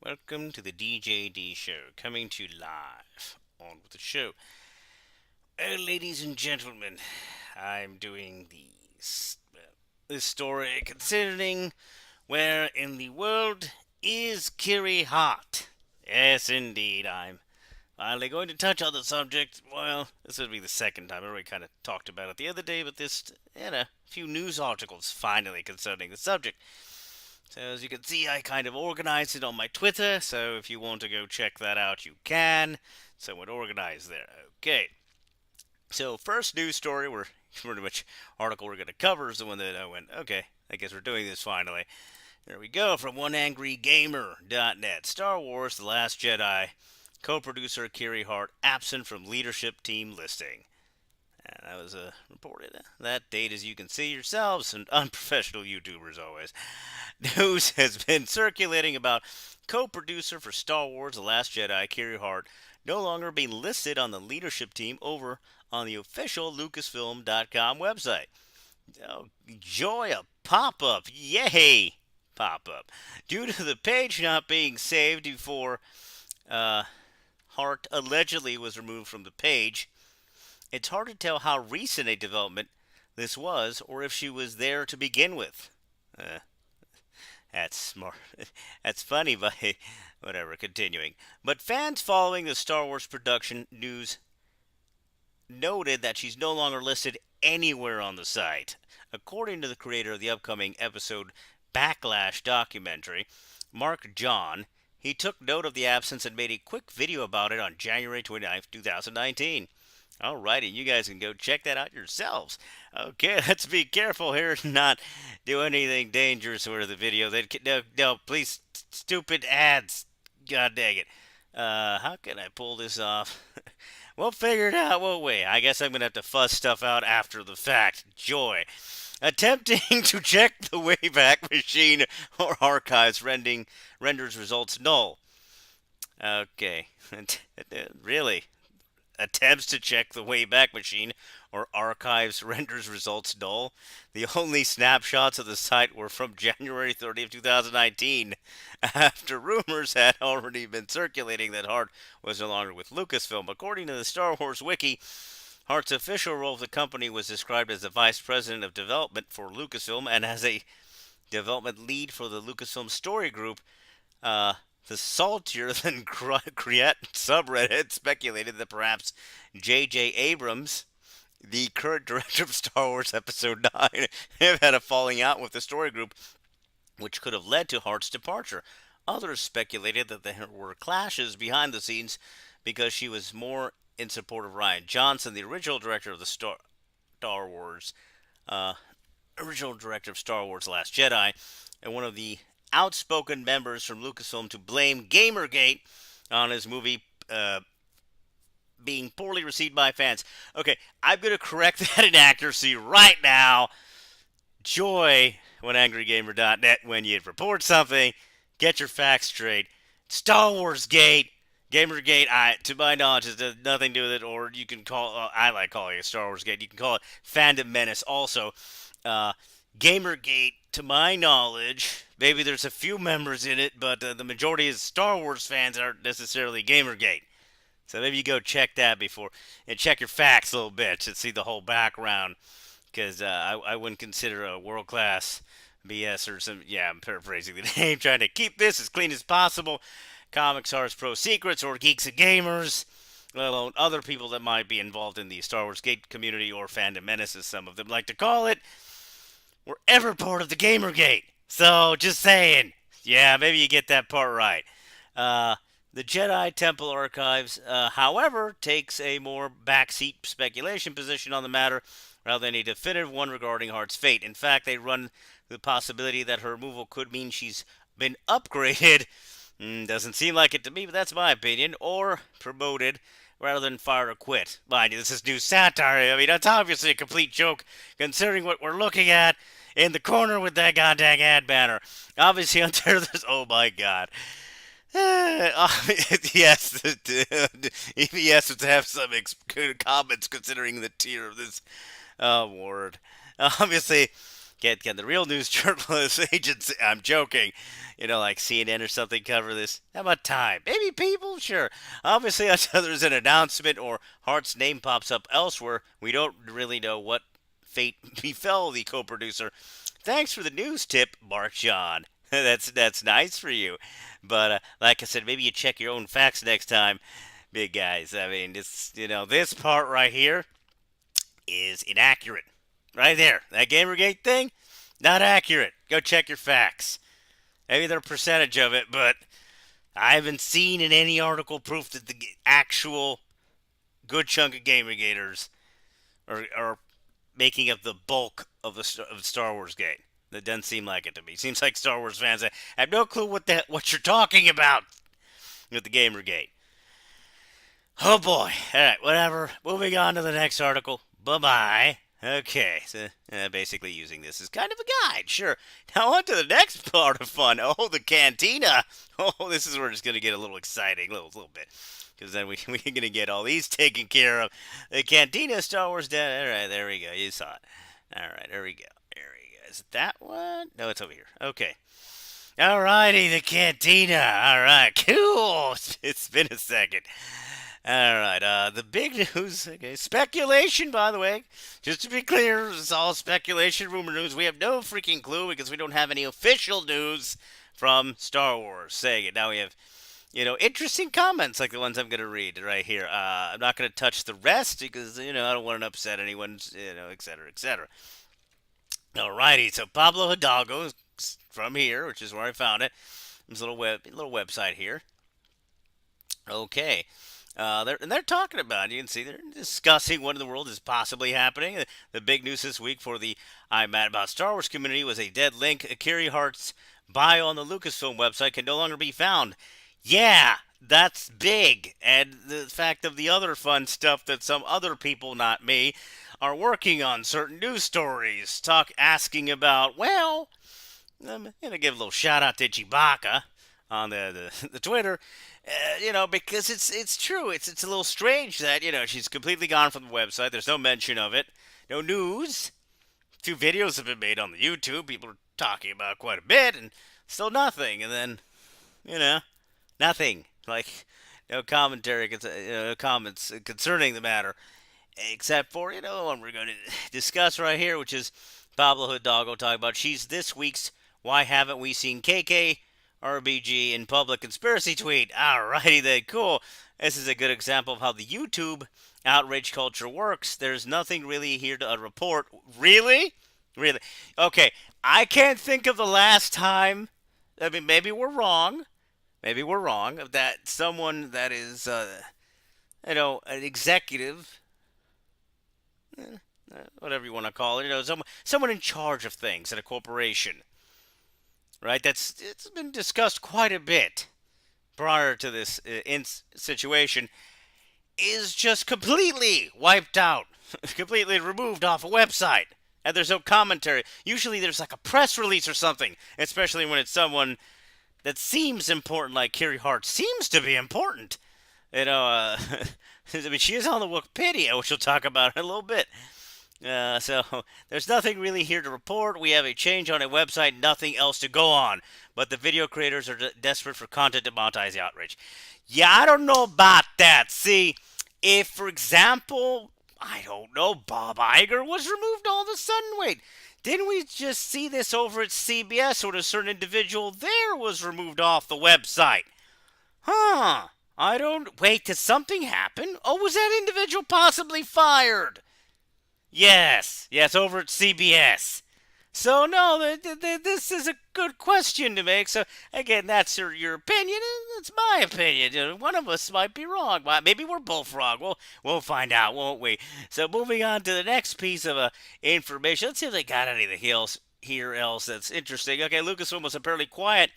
Welcome to the DJD show, coming to you live. On with the show. Well, ladies and gentlemen, I'm doing this story considering where in the world is Kiri Hart. Yes, indeed, I'm finally going to touch on the subject. Well, this would be the second time. I already kind of talked about it the other day, but this and a few news articles finally concerning the subject. So as you can see, I kind of organized it on my Twitter, so if you want to go check that out, you can. Somewhat organized there. Okay. So first news story, we're pretty much article we're going to cover is the one that I went, okay, I guess we're doing this finally. There we go, from oneangrygamer.net. Star Wars The Last Jedi. Co-producer Kiri Hart absent from leadership team listing. And that was reported. That date, as you can see yourselves, and unprofessional YouTubers always. News has been circulating about co-producer for Star Wars: The Last Jedi, Kiri Hart, no longer being listed on the leadership team over on the official Lucasfilm.com website. Oh, joy, a pop-up. Yay! Pop-up. Due to the page not being saved before Hart allegedly was removed from the page, it's hard to tell how recent a development this was, or if she was there to begin with. Uh, that's smart. That's funny, but whatever, continuing. But fans following the Star Wars production news noted that she's no longer listed anywhere on the site. According to the creator of the upcoming episode Backlash documentary, Mark John, he took note of the absence and made a quick video about it on January 29th, 2019. Alrighty, you guys can go check that out yourselves. Okay, let's be careful here and not do anything dangerous with the video. No, please, stupid ads. God dang it. How can I pull this off? We'll figure it out, won't we? I guess I'm going to have to fuss stuff out after the fact. Joy. Attempting to check the Wayback Machine or archives renders results null. Okay. Really? Attempts to check the Wayback Machine or archives renders results null. The only snapshots of the site were from January 30th, 2019, after rumors had already been circulating that Hart was no longer with Lucasfilm. According to the Star Wars Wiki, Hart's official role with the company was described as the vice president of development for Lucasfilm and as a development lead for the Lucasfilm Story Group. The saltier than Create subreddit speculated that perhaps J.J. Abrams, the current director of Star Wars Episode 9, have had a falling out with the story group, which could have led to Hart's departure. Others speculated that there were clashes behind the scenes because she was more in support of Rian Johnson, the original director of the Star Wars, uh, original director of Star Wars: The Last Jedi, and one of the outspoken members from Lucasfilm to blame Gamergate on his movie being poorly received by fans. Okay, I'm going to correct that inaccuracy right now. Joy when angrygamer.net when you report something. Get your facts straight. Star Wars Gate, Gamergate, to my knowledge, has nothing to do with it, or you can call, I like calling it Star Wars Gate. You can call it Fandom Menace also. Gamergate, to my knowledge, maybe there's a few members in it, but the majority of Star Wars fans aren't necessarily Gamergate. So maybe you go check that before, and check your facts a little bit to see the whole background, because I wouldn't consider a world-class BS or some, yeah, I'm paraphrasing the name, trying to keep this as clean as possible. Comics Arts Pro Secrets or Geeks and Gamers, let alone other people that might be involved in the Star Wars Gate community or Fandom Menace, as some of them like to call it, were ever part of the Gamergate. So, just saying. Yeah, maybe you get that part right. The Jedi Temple Archives, however, takes a more backseat speculation position on the matter rather than a definitive one regarding Hart's fate. In fact, they run the possibility that her removal could mean she's been upgraded. Doesn't seem like it to me, but that's my opinion. Or promoted rather than fired or quit. Mind you, this is new satire. I mean, that's obviously a complete joke considering what we're looking at in the corner with that goddamn ad banner. Obviously, under this. Oh my god. Yes, EBS would have some good comments considering the tier of this award. Obviously, Get the real news journalist agency. I'm joking. Like CNN or something cover this. How about Time? Maybe People? Sure. Obviously, until there's an announcement or Hart's name pops up elsewhere, we don't really know what fate befell the co-producer. Thanks for the news tip, Mark John. That's nice for you. But like I said, maybe you check your own facts next time, big guys. I mean, this part right here is inaccurate. Right there. That Gamergate thing, not accurate. Go check your facts. Maybe they're a percentage of it, but I haven't seen in any article proof that the actual good chunk of Gamergaters are making up the bulk of the Star Wars gate. That doesn't seem like it to me. Seems like Star Wars fans have no clue what you're talking about with the Gamergate. Oh boy. Alright, whatever. Moving on to the next article. Bye-bye. Okay, so basically using this as kind of a guide, sure. Now on to the next part of fun. Oh, the Cantina. Oh, this is where it's going to get a little exciting, a little bit. Because then we're going to get all these taken care of. The Cantina, Star Wars Dead. All right, there we go. You saw it. All right, there we go. There we go. Is it that one? No, it's over here. Okay. Alrighty, the Cantina. Alright, cool. It's been a second. Alright, the big news. Okay, speculation, by the way. Just to be clear, it's all speculation, rumor news. We have no freaking clue because we don't have any official news from Star Wars saying it. Now we have, interesting comments like the ones I'm going to read right here. I'm not going to touch the rest because, I don't want to upset anyone, et cetera, et cetera. Alrighty, so Pablo Hidalgo from here, which is where I found it. There's a little website here. Okay. They're talking about it. You can see they're discussing what in the world is possibly happening. The big news this week for the I'm Mad About Star Wars community was a dead link. Kiri Hart's bio on the Lucasfilm website can no longer be found. Yeah, that's big. And the fact of the other fun stuff that some other people, not me, are working on certain news stories, asking about, well, I'm going to give a little shout out to Chewbacca on the Twitter, because it's true. It's a little strange that, she's completely gone from the website. There's no mention of it. No news. 2 videos have been made on the YouTube. People are talking about it quite a bit, and still nothing. And then, nothing. Like, no commentary, no comments concerning the matter. Except for, what we're going to discuss right here, which is Pablo Hidalgo talking about she's this week's Why Haven't We Seen KK RBG in Public Conspiracy Tweet. Alrighty then, cool. This is a good example of how the YouTube outrage culture works. There's nothing really here to report. Really? Really? Okay, I can't think of the last time, I mean, maybe we're wrong, that someone that is, an executive, whatever you want to call it, someone in charge of things at a corporation, right? It's been discussed quite a bit prior to this situation, is just completely wiped out, completely removed off a website, and there's no commentary. Usually there's like a press release or something, especially when it's someone that seems important, like Kiri Hart seems to be important. I mean, she is on the Wikipedia, which we'll talk about in a little bit. So there's nothing really here to report. We have a change on a website, nothing else to go on. But the video creators are desperate for content to monetize the outrage. Yeah, I don't know about that. See, if, for example, I don't know, Bob Iger was removed all of a sudden. Wait, didn't we just see this over at CBS when a certain individual there was removed off the website? Huh. Wait, did something happen? Oh, was that individual possibly fired? Yes, over at CBS. So, no, this is a good question to make. So, again, that's your opinion. It's my opinion. One of us might be wrong. Maybe we're both wrong. We'll find out, won't we? So, moving on to the next piece of information. Let's see if they got anything else that's interesting. Okay, Lucasfilm was apparently quiet.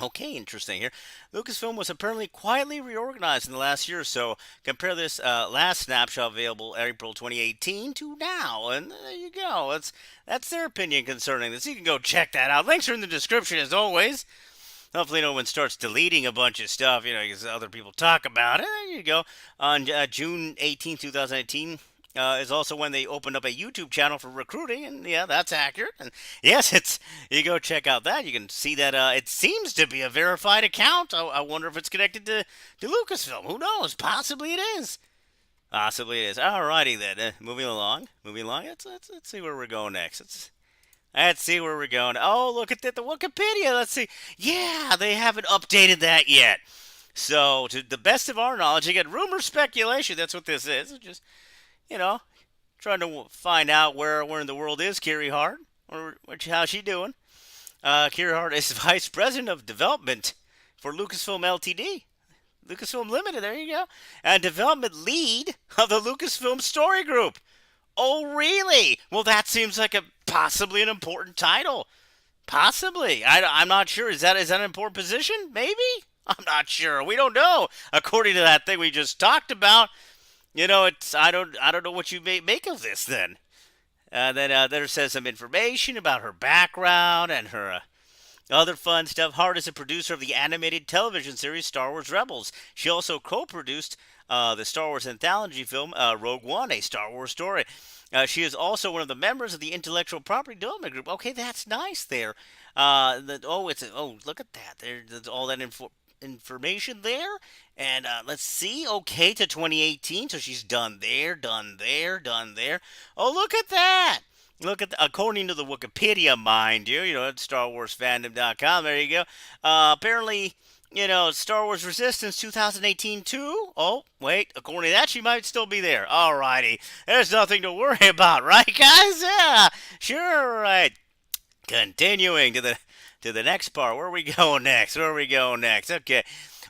Okay, interesting here. Lucasfilm was apparently quietly reorganized in the last year or so. Compare this last snapshot available April 2018 to now, and there you go. That's their opinion concerning this. You can go check that out. Links are in the description as always. Hopefully no one starts deleting a bunch of stuff, because other people talk about it. There you go. On June 18, 2018, is also when they opened up a YouTube channel for recruiting, and yeah, that's accurate. And yes, it's you go check out that. You can see that it seems to be a verified account. I wonder if it's connected to Lucasfilm. Who knows? Possibly it is. Possibly it is. Alrighty then. Moving along. Moving along. Let's see where we're going next. Let's see where we're going. Oh, look at the Wikipedia. Let's see. Yeah, they haven't updated that yet. So, to the best of our knowledge, again, rumor speculation. That's what this is. It's just you know, trying to find out where in the world is Kiri Hart or how's she doing. Kiri Hart is vice president of development for Lucasfilm Ltd. Lucasfilm Limited, there you go. And development lead of the Lucasfilm Story Group. Oh, really? Well, that seems like a possibly an important title. Possibly. I'm not sure. Is that an important position? Maybe? I'm not sure. We don't know. According to that thing we just talked about, it's I don't know what you make of this then. Then there says some information about her background and her other fun stuff. Hart is a producer of the animated television series Star Wars Rebels. She also co-produced the Star Wars anthology film Rogue One, a Star Wars story. She is also one of the members of the Intellectual Property Development Group. Okay, that's nice there. Look at that. There's all that information there. And let's see. Okay, to 2018. So she's done there, done there, done there. Oh, look at that. According to the Wikipedia, mind you, at StarWarsFandom.com. There you go. Apparently, Star Wars Resistance 2018 too. Oh, wait. According to that, she might still be there. Alrighty. There's nothing to worry about, right, guys? Yeah, sure, right. Continuing to the next part. Where are we going next? Okay.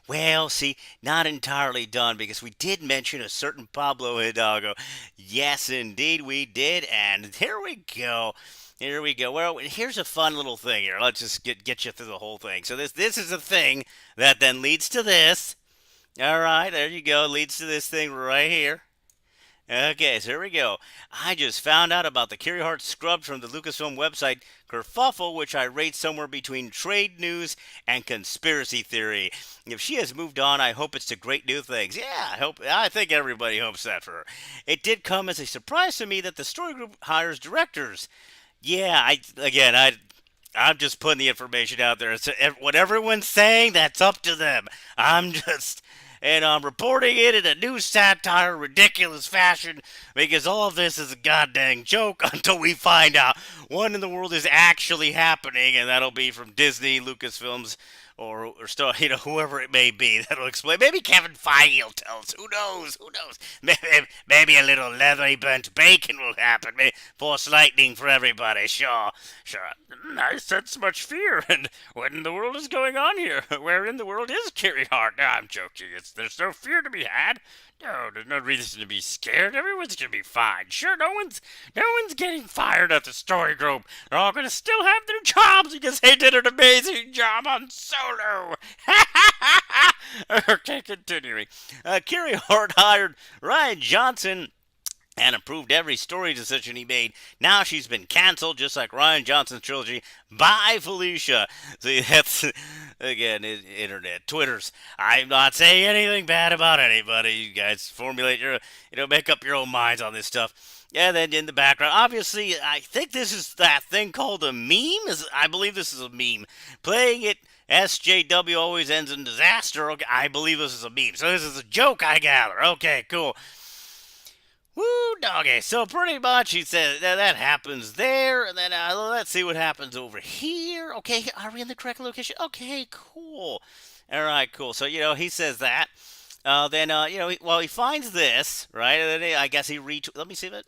Well, see, not entirely done because we did mention a certain Pablo Hidalgo. Yes, indeed, we did, and here we go. Here we go. Well, here's a fun little thing here. Let's just get you through the whole thing. So this is a thing that then leads to this. All right, there you go. Leads to this thing right here. Okay, so here we go. I just found out about the Kiri Hart scrub from the Lucasfilm website Kerfuffle, which I rate somewhere between trade news and conspiracy theory. If she has moved on, I hope it's to great new things. Yeah, I think everybody hopes that for her. It did come as a surprise to me that the story group hires directors. Yeah, I'm just putting the information out there. What everyone's saying, that's up to them. I'm reporting it in a new satire, ridiculous fashion because all of this is a goddamn joke until we find out what in the world is actually happening, and that'll be from Disney, Lucasfilms, or whoever it may be. That'll explain. Maybe Kevin Feige will tell us. Who knows? Maybe a little leathery burnt bacon will happen. Maybe force lightning for everybody. Sure. I sense much fear, and what in the world is going on here? Where in the world is Kiri Hart? No, I'm joking. There's no fear to be had. No, there's no reason to be scared. Everyone's gonna be fine. Sure, no one's getting fired at the story group. They're all gonna still have their jobs because they did an amazing job on Solo. Okay, continuing. Kiri Hart hired Ryan Johnson and approved every story decision he made. Now she's been canceled, just like Ryan Johnson's trilogy. Bye, Felicia. See, that's, again, internet, Twitters. I'm not saying anything bad about anybody. You guys formulate make up your own minds on this stuff. Yeah, then in the background, obviously, I think this is that thing called a meme. I believe this is a meme. Playing it, SJW always ends in disaster. Okay, I believe this is a meme. So this is a joke, I gather. Okay, cool. Woo, doggy. So pretty much he said that happens there, and then let's see what happens over here. Okay, are we in the correct location? Okay, cool. All right, cool. So, he says that. Then, he finds this, right? And then I guess he let me see that.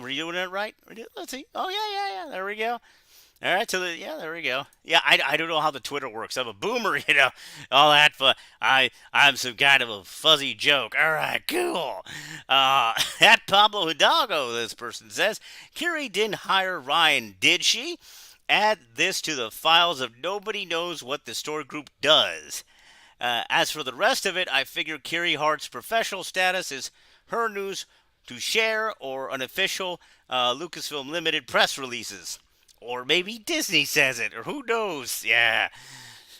Were you doing it right? Let's see. Oh, yeah. There we go. All right, so there we go. Yeah, I don't know how the Twitter works. I'm a boomer, all that. But I'm some kind of a fuzzy joke. All right, cool. At Pablo Hidalgo, this person says, Kiri didn't hire Ryan, did she? Add this to the files of nobody knows what the story group does. As for the rest of it, I figure Kiri Hart's professional status is her news to share or unofficial Lucasfilm Limited press releases. Or maybe Disney says it, or who knows? Yeah,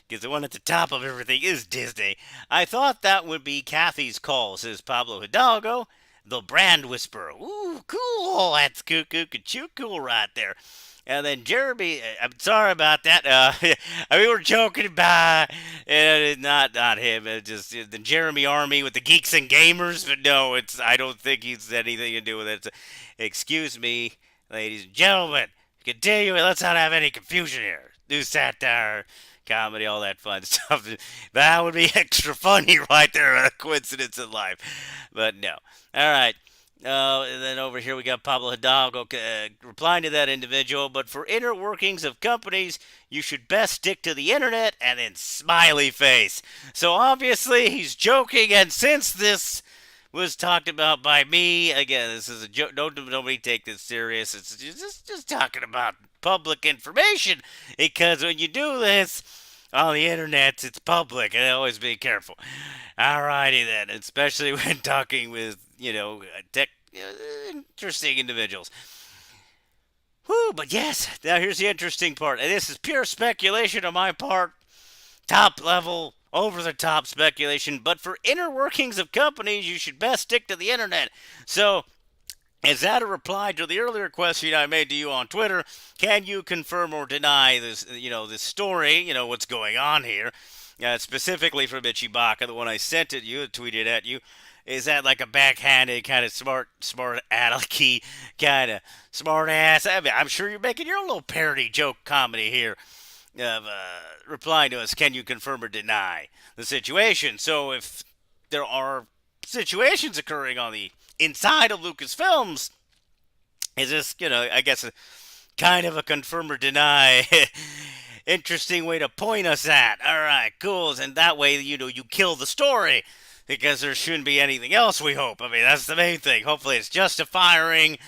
because the one at the top of everything is Disney. I thought that would be Kathy's call, says Pablo Hidalgo. the brand whisperer. Ooh, cool. That's cool right there. And then Jeremy, I'm sorry about that. We were joking about not him. Just the Jeremy Army with the geeks and gamers. But no, it's I don't think he's anything to do with it. Excuse me, ladies and gentlemen. Continue. Let's not have any confusion here. New satire, comedy, all that fun stuff. That would be extra funny right there. A coincidence in life. But no. All right. And then over here we got Pablo Hidalgo replying to that individual. But for inner workings of companies, you should best stick to the internet, and then smiley face. So obviously he's joking, and since this was talked about by me, again, this is a joke. Nobody take this serious. It's just talking about public information, because when you do this on the internet, it's public, and always be careful. Alrighty then, especially when talking with, tech interesting individuals. Whew, but yes, now here's the interesting part. And this is pure speculation on my part. Top level, over the top speculation. But for inner workings of companies, you should best stick to the internet. So, is that a reply to the earlier question I made to you on Twitter? Can you confirm or deny this, this story, what's going on here? Specifically from Ichibaka, the one I sent it you, tweeted at you. Is that like a backhanded kind of smart alecky kind of smart ass? I mean, I'm sure you're making your own little parody joke comedy here of replying to us. Can you confirm or deny the situation? So if there are situations occurring on the inside of Lucasfilms, is this, I guess a kind of a confirm or deny interesting way to point us at. All right, cool. And that way, you kill the story, because there shouldn't be anything else, we hope. I mean, that's the main thing. Hopefully it's just a firing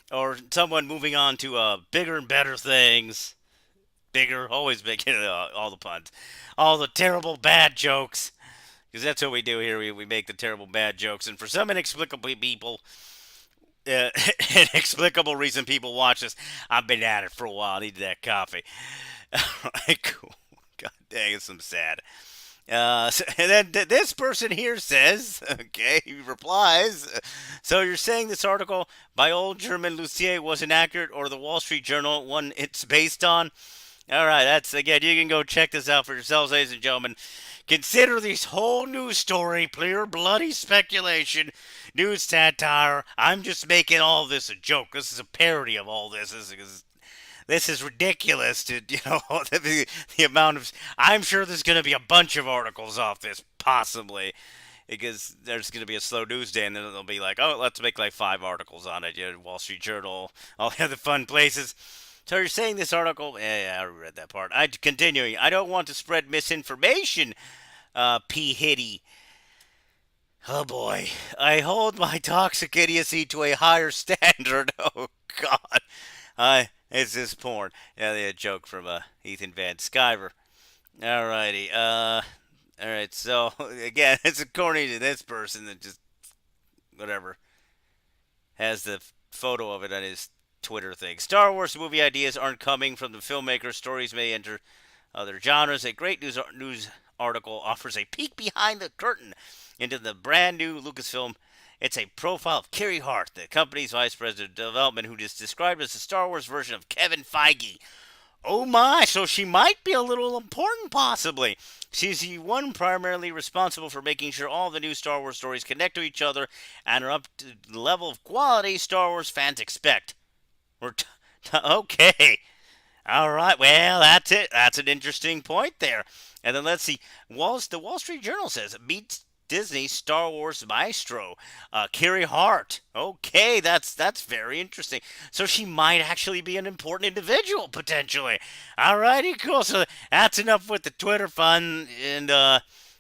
or someone moving on to bigger and better things. Bigger, always big, all the puns. All the terrible bad jokes. Because that's what we do here. We make the terrible bad jokes. And for some inexplicable inexplicable reason people watch this, I've been at it for a while. I needed that coffee. All right, cool. God dang, it's some sad. And then this person here says, okay, he replies, so you're saying this article by old German Lucier wasn't accurate, or the Wall Street Journal one it's based on? All right, that's, again, you can go check this out for yourselves, ladies and gentlemen. Consider this whole news story pure bloody speculation, news satire. I'm just making all this a joke. This is a parody of all this. This is ridiculous to, the amount of... I'm sure there's going to be a bunch of articles off this, possibly, because there's going to be a slow news day, and then they'll be like, oh, let's make like 5 articles on it. Wall Street Journal, all the other fun places. So you're saying this article... Yeah, I read that part. Continuing, I don't want to spread misinformation, P. Hitty. Oh boy. I hold my toxic idiocy to a higher standard. Oh God. It's just porn. Yeah, they had a joke from Ethan Van Sciver. Alrighty. Alright, so again, it's according to this person that just whatever has the photo of it on his Twitter thing. Star Wars movie ideas aren't coming from the filmmaker. Stories may enter other genres. A great news article offers a peek behind the curtain into the brand new Lucasfilm. It's a profile of Kiri Hart, the company's vice president of development, who is described as the Star Wars version of Kevin Feige. Oh my, so she might be a little important, possibly. She's the one primarily responsible for making sure all the new Star Wars stories connect to each other and are up to the level of quality Star Wars fans expect. Okay. All right, well, that's it. That's an interesting point there. And then let's see. The Wall Street Journal says, meets Disney Star Wars maestro, Kiri Hart. Okay, that's very interesting. So she might actually be an important individual, potentially. Alrighty, cool. So that's enough with the Twitter fun. And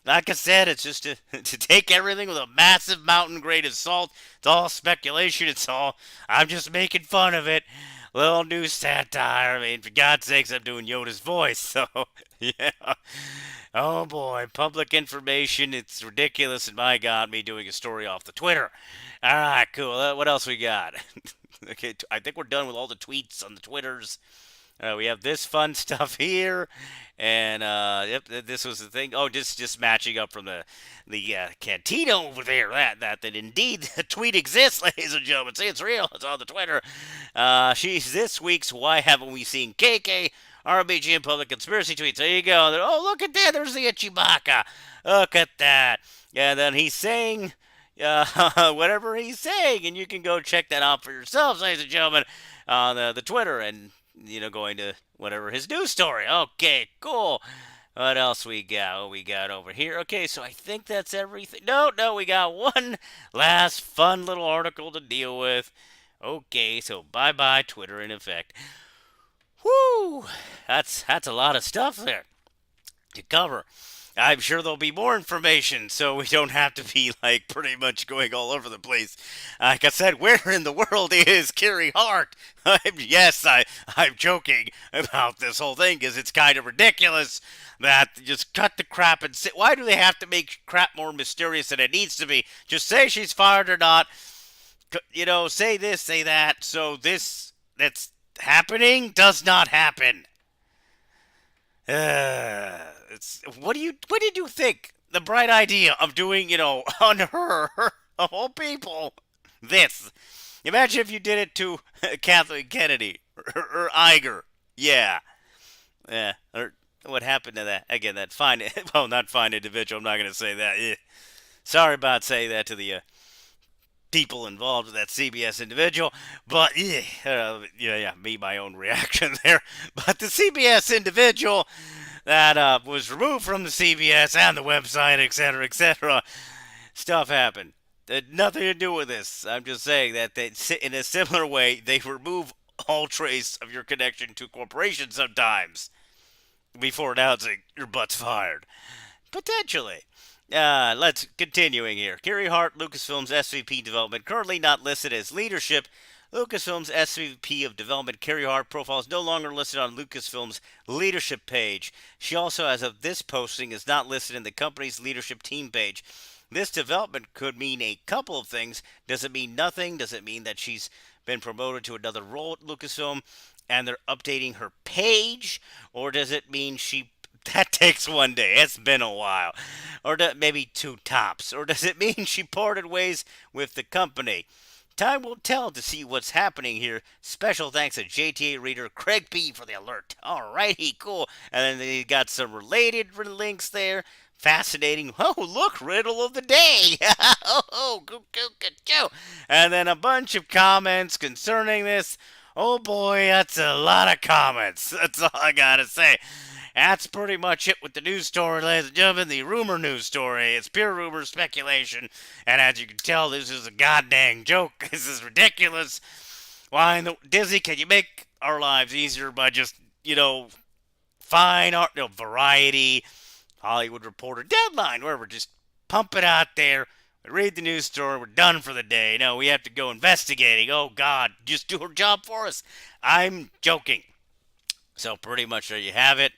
like I said, it's just to take everything with a massive mountain grain of salt. It's all speculation. I'm just making fun of it. Little news satire. I mean, for God's sakes, I'm doing Yoda's voice. So, yeah. Oh boy, public information. It's ridiculous, and my God, me doing a story off the Twitter. All right, cool. What else we got? Okay, I think we're done with all the tweets on the Twitters. We have this fun stuff here, and yep, this was the thing. Oh, just matching up from the Cantina over there. That indeed the tweet exists, ladies and gentlemen. See, it's real. It's on the Twitter. She's this week's Why Haven't We Seen KK? RBG and Public Conspiracy tweets. There you go. Oh, look at that. There's the Chewbacca. Look at that. Yeah, then he's saying whatever he's saying, and you can go check that out for yourselves, ladies and gentlemen, on the Twitter, and going to whatever his news story. Okay, cool. What else we got? What we got over here? Okay, so I think that's everything. No, we got one last fun little article to deal with. Okay, so bye bye Twitter in effect. Whoo! That's a lot of stuff there to cover. I'm sure there'll be more information, so we don't have to be like pretty much going all over the place. Like I said, where in the world is Kiri Hart? I'm joking about this whole thing because it's kind of ridiculous that just cut the crap and sit. Why do they have to make crap more mysterious than it needs to be? Just say she's fired or not. Say this, say that. So this that's happening does not happen. What did you think? The bright idea of doing, on her, of all people, this. Imagine if you did it to Kathleen Kennedy or Iger. Yeah. Yeah. Or what happened to that? Again, that fine, well, not fine individual. I'm not going to say that. Sorry about saying that to the people involved with that CBS individual, but me, my own reaction there. But the CBS individual that was removed from the CBS and the website, etc., etc., stuff happened. Had nothing to do with this. I'm just saying that in a similar way, they remove all trace of your connection to corporations sometimes before announcing your butt's fired. Potentially. Let's continuing here. Kiri Hart, Lucasfilm's SVP development, currently not listed as leadership. Lucasfilm's SVP of development, Kiri Hart, profile is no longer listed on Lucasfilm's leadership page. She also, as of this posting, is not listed in the company's leadership team page. This development could mean a couple of things. Does it mean nothing? Does it mean that she's been promoted to another role at Lucasfilm and they're updating her page? Or does it mean that takes one day? It's been a while. Or maybe two tops. Or does it mean she parted ways with the company? Time will tell to see what's happening here. Special thanks to JTA reader Craig P. for the alert. Alrighty, cool. And then they got some related links there. Fascinating. Oh, look, riddle of the day. And then a bunch of comments concerning this. Oh boy, that's a lot of comments. That's all I gotta say. That's pretty much it with the news story, ladies and gentlemen. The rumor news story. It's pure rumor speculation. And as you can tell, this is a goddamn joke. This is ridiculous. Why in the Disney, can you make our lives easier by just, fine art, Variety, Hollywood Reporter, Deadline, wherever, just pump it out there. We read the news story. We're done for the day. No, we have to go investigating. Oh, God, just do her job for us. I'm joking. So pretty much there you have it.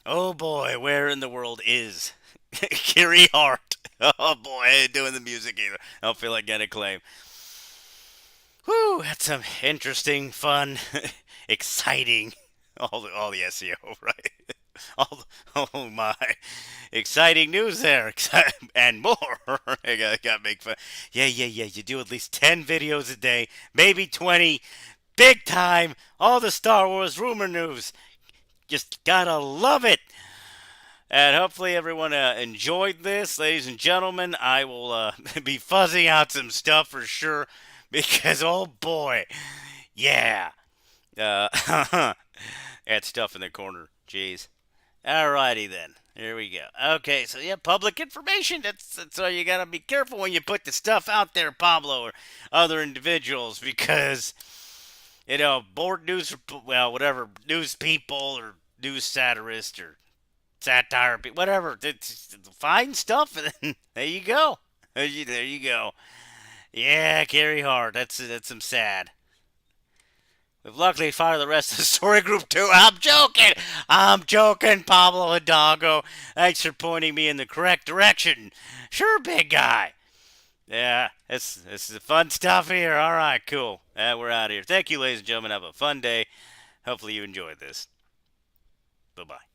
Oh boy, where in the world is Kiri Hart? Oh boy, I ain't doing the music either. I don't feel like getting a claim. Whew, that's some interesting, fun, exciting, all the SEO, right? Oh my, exciting news there, and more. I gotta make fun. Yeah. You do at least 10 videos a day, maybe 20. Big time, all the Star Wars rumor news. Just gotta love it. And hopefully everyone enjoyed this. Ladies and gentlemen, I will be fuzzing out some stuff for sure. Because, oh boy, yeah. That stuff in the corner. Jeez. Alrighty then. Here we go. Okay, so yeah, public information. That's why you gotta be careful when you put the stuff out there, Pablo, or other individuals. Because, board news, whatever, news people or news satirist or satire, whatever. It's fine stuff. And there you go. There you go. Yeah, Kiri Hart. That's some sad. We've luckily fired the rest of the story group too. I'm joking, Pablo Hidalgo. Thanks for pointing me in the correct direction. Sure, big guy. Yeah, this is the fun stuff here. All right, cool. We're out of here. Thank you, ladies and gentlemen. Have a fun day. Hopefully you enjoyed this. Bye bye.